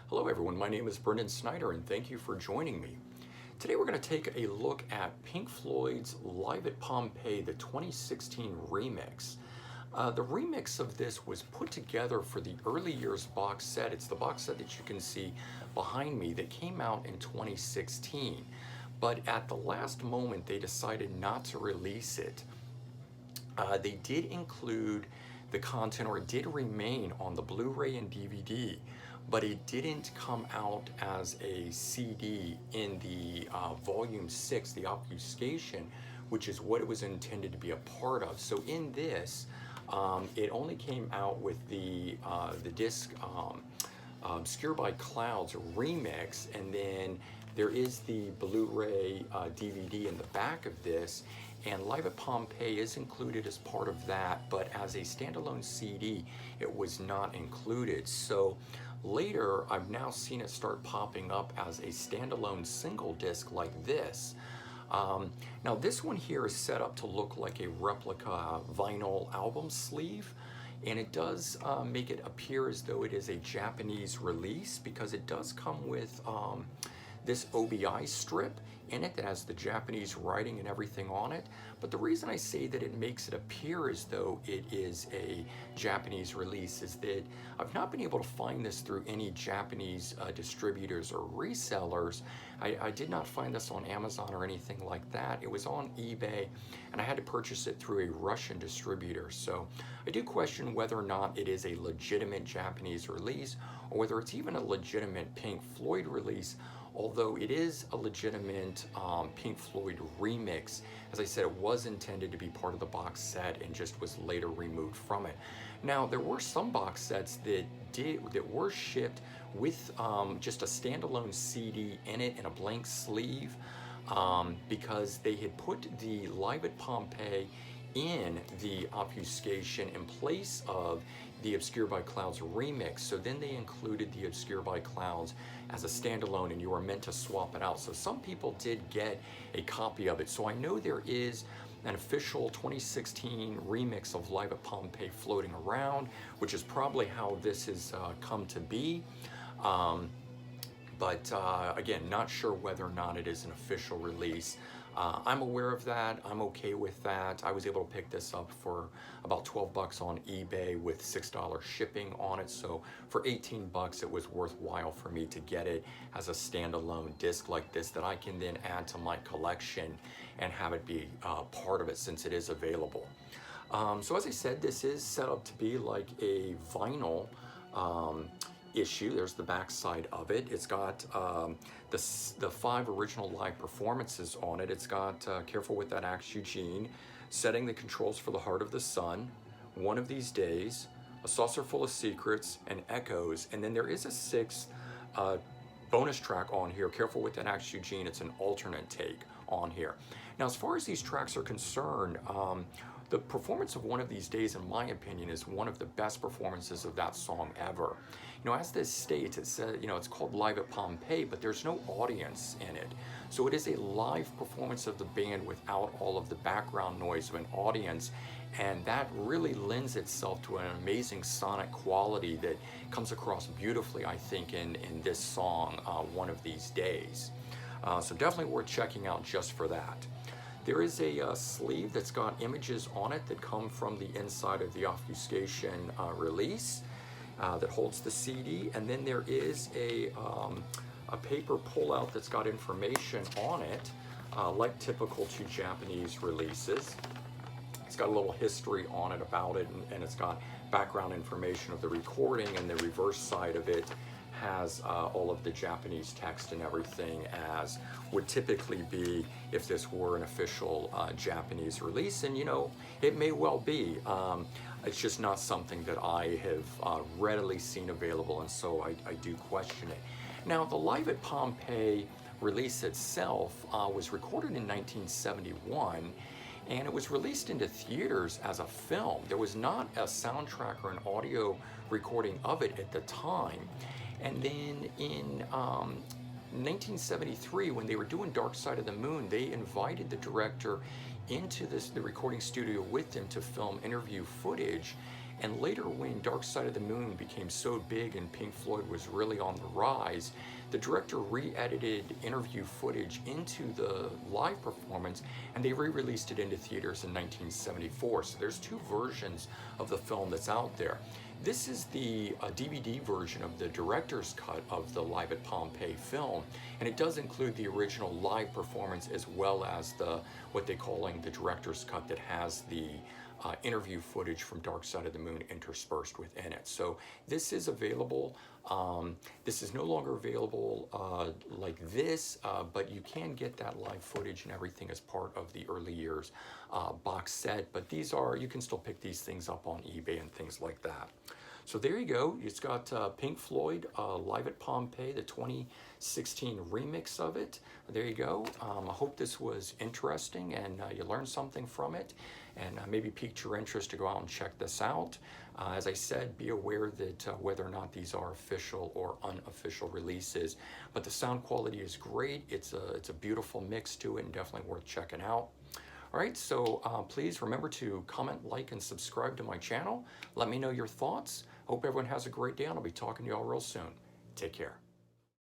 Hello everyone, my name is Brendan Snyder and thank you for joining me. Today we're going to take a look at Pink Floyd's Live at Pompeii, the 2016 remix. The remix of this was put together for the early years box set. It's the box set that you can see behind me that came out in 2016. But at the last moment they decided not to release it. They did include the content, or it did remain on the Blu-ray and DVD, but it didn't come out as a CD in the volume 6, the obfuscation, which is what it was intended to be a part of. So in this, it only came out with the disc Obscured by Clouds remix, and then there is the Blu-ray DVD in the back of this, and Live at Pompeii is included as part of that, but as a standalone CD, it was not included. So later, I've now seen it start popping up as a standalone single disc like this. Now this one here is set up to look like a replica vinyl album sleeve, and it does make it appear as though it is a Japanese release, because it does come with this OBI strip in it that has the Japanese writing and everything on it. But the reason I say that it makes it appear as though it is a Japanese release is that I've not been able to find this through any Japanese distributors or resellers. I did not find this on Amazon or anything like that. It was on eBay, and I had to purchase it through a Russian distributor. So I do question whether or not it is a legitimate Japanese release, or whether it's even a legitimate Pink Floyd release, although it is a legitimate Pink Floyd remix. As I said, it was intended to be part of the box set and just was later removed from it. Now, there were some box sets that were shipped with just a standalone CD in it and a blank sleeve, because they had put the Live at Pompeii in the obfuscation in place of the Obscured by Clouds remix. So then they included the Obscured by Clouds as a standalone, and you were meant to swap it out. So some people did get a copy of it. So I know there is an official 2016 remix of Live at Pompeii floating around, which is probably how this has come to be. But again, not sure whether or not it is an official release. I'm aware of that. I'm okay with that. I was able to pick this up for about 12 bucks on eBay with $6 shipping on it. So for 18 bucks, it was worthwhile for me to get it as a standalone disc like this that I can then add to my collection and have it be part of it, since it is available. So as I said, this is set up to be like a vinyl issue. There's the back side of it. It's got the 5 original live performances on it. It's got Careful with That Axe, Eugene, Setting the Controls for the Heart of the Sun, One of These Days, A Saucer Full of Secrets, and Echoes. And then there is a 6th bonus track on here, Careful with That Axe, Eugene. It's an alternate take on here. Now, as far as these tracks are concerned, the performance of One of These Days, in my opinion, is one of the best performances of that song ever. You know, as this states, it says, you know, it's called Live at Pompeii, but there's no audience in it. So it is a live performance of the band without all of the background noise of an audience, and that really lends itself to an amazing sonic quality that comes across beautifully, I think, in this song, One of These Days. So definitely worth checking out just for that. There is a sleeve that's got images on it that come from the inside of the obfuscation release that holds the CD, and then there is a paper pullout that's got information on it, like typical to Japanese releases. It's got a little history on it about it, and it's got background information of the recording, and the reverse side of it has all of the Japanese text and everything, as would typically be if this were an official Japanese release. And you know, it may well be. It's just not something that I have readily seen available, and so I do question it. Now, the Live at Pompeii release itself was recorded in 1971, and it was released into theaters as a film. There was not a soundtrack or an audio recording of it at the time. And then in 1973, when they were doing Dark Side of the Moon, they invited the director into the recording studio with them to film interview footage. And later, when Dark Side of the Moon became so big and Pink Floyd was really on the rise, the director re-edited interview footage into the live performance, and they re-released it into theaters in 1974. So there's two versions of the film that's out there. This is the DVD version of the director's cut of the Live at Pompeii film, and it does include the original live performance as well as the what they're calling the director's cut that has the interview footage from Dark Side of the Moon interspersed within it. So this is available. This is no longer available like this, but you can get that live footage and everything as part of the early years box set. But these are, you can still pick these things up on eBay and things like that. So there you go. It's got Pink Floyd Live at Pompeii, the 2016 remix of it. There you go. I hope this was interesting and you learned something from it, and maybe piqued your interest to go out and check this out. As I said, be aware that whether or not these are official or unofficial releases, but the sound quality is great. It's a beautiful mix to it and definitely worth checking out. All right, so please remember to comment, like, and subscribe to my channel. Let me know your thoughts. Hope everyone has a great day, and I'll be talking to you all real soon. Take care.